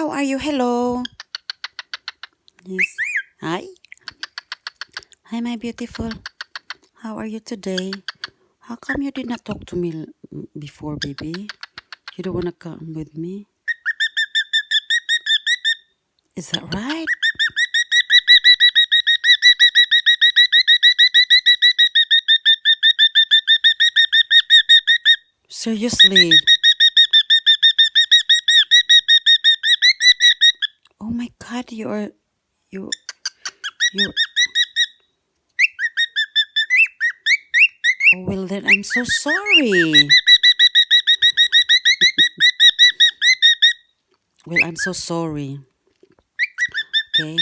How are you? Hello. Yes. Hi. Hi, my beautiful. How are you today? How come you did not talk to me before, baby? You don't want to come with me? Is that right? Seriously? Oh my God, you you. Oh well, then I'm so sorry. Well, I'm so sorry. Okay,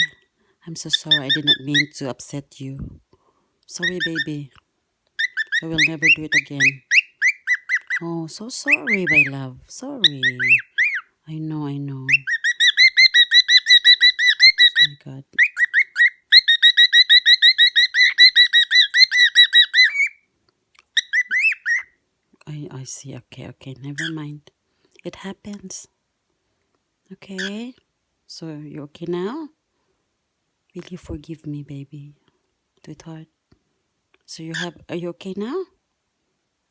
I'm so sorry. I did not mean to upset you. Sorry, baby. I will never do it again. Oh, so sorry, my love. Sorry. I know, I know. Oh my God. I see. Okay, okay. Never mind. It happens. Okay. So you okay now? Will you forgive me, baby? Sweetheart. So are you okay now?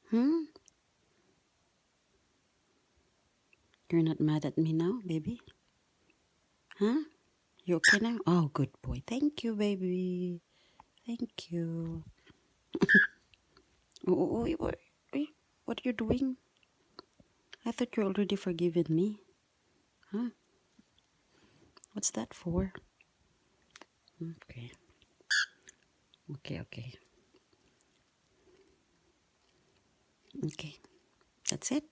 Hmm? You're not mad at me now, baby? Huh? You okay now? Oh, good boy. Thank you, baby. Thank you. What are you doing? I thought you already forgiven me. Huh? What's that for? Okay. Okay, okay. Okay. That's it.